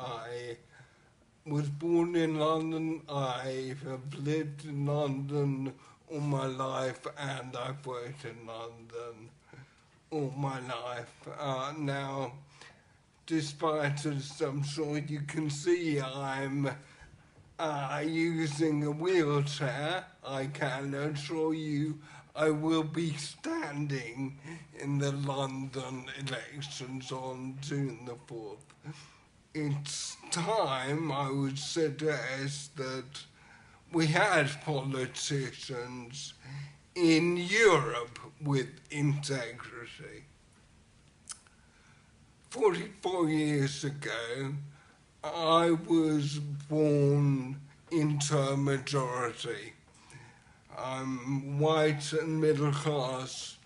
I was born in London. I have lived in London all my life, and I've worked in London all my life. Now, despite, as I'm sure you can see, I'm using a wheelchair, I can assure you I will be standing in the London elections on June the 4th. It's time, I would suggest, that we had politicians in Europe with integrity. 44 years ago, I was born into a majority. I'm white and middle class,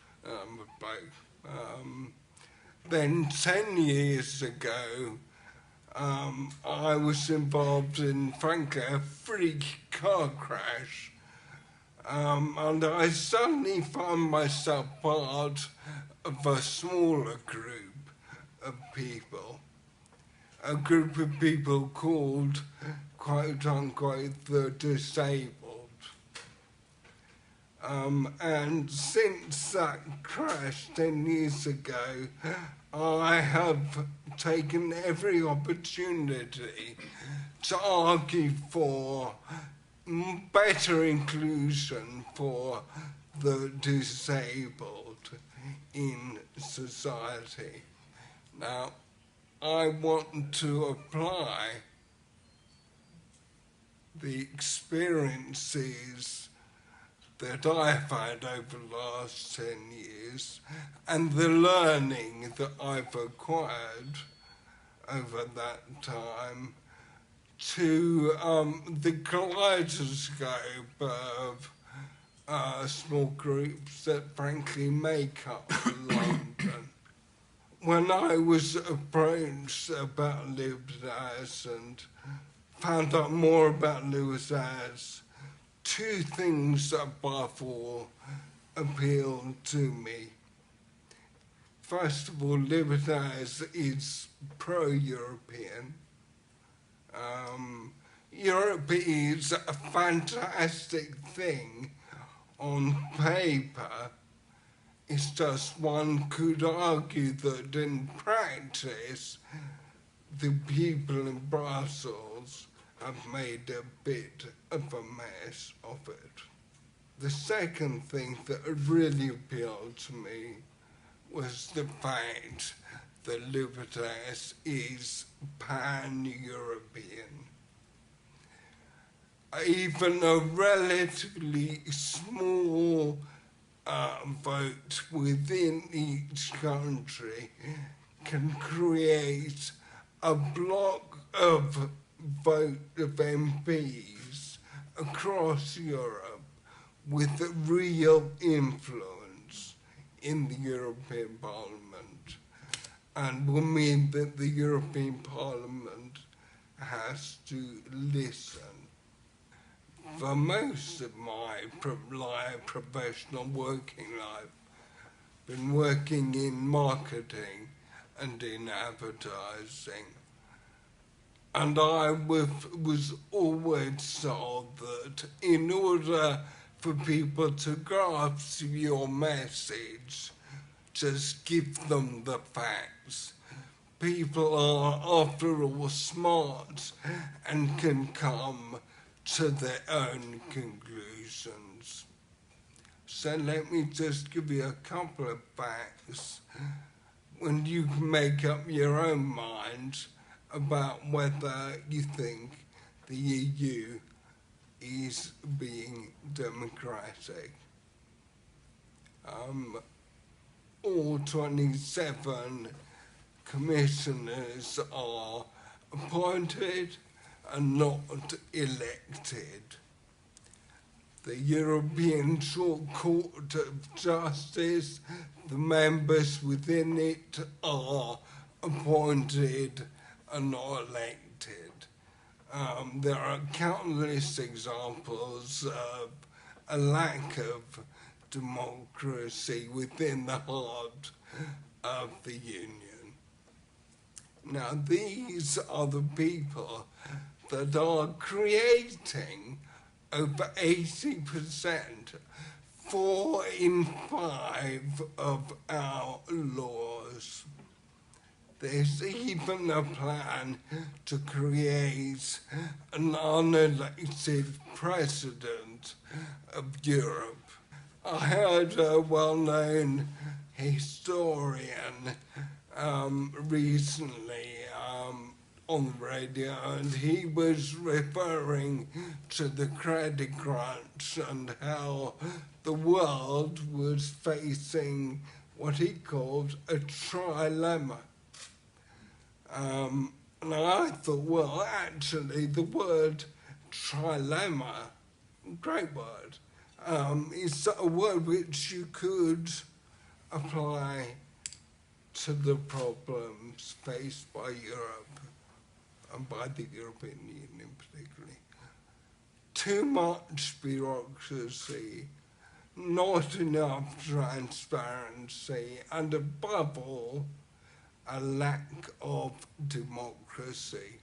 then 10 years ago, I was involved in, frankly, a freak car crash. And I suddenly found myself part of a smaller group of people. A group of people called, quote unquote, the disabled. And since that crash 10 years ago, I have taken every opportunity to argue for better inclusion for the disabled in society. Now, I want to apply the experiences that I've had over the last 10 years and the learning that I've acquired over that time to the kaleidoscope of small groups that frankly make up London. When I was approached about Libertas and found out more about Libertas, two things above all appealed to me. First of all, Libertas is pro-European. Europe is a fantastic thing on paper. It's just one could argue that in practice, the people in Brussels have made a bit of a mess of it. The second thing that really appealed to me was the fact that Libertas is pan-European. Even a relatively small vote within each country can create a block of vote of MPs across Europe with a real influence in the European Parliament, and will mean that the European Parliament has to listen. For most of my professional working life, I've been working in marketing and in advertising. And I was always told that in order for people to grasp your message, just give them the facts. People are, after all, smart and can come to their own conclusions. So let me just give you a couple of facts when you can make up your own mind about whether you think the EU is being democratic. All 27 commissioners are appointed and not elected. The European Court of Justice, the members within it are appointed and not elected. There are countless examples of a lack of democracy within the heart of the Union. Now, these are the people that are creating over 80%, 4 in 5 of our laws. There's even a plan to create an unelected president of Europe. I heard a well-known historian recently on the radio, and he was referring to the credit crunch and how the world was facing what he called a trilemma. And I thought, well, actually, the word trilemma, great word, is a word which you could apply to the problems faced by Europe, and by the European Union particularly. Too much bureaucracy, not enough transparency, and above all, a lack of democracy.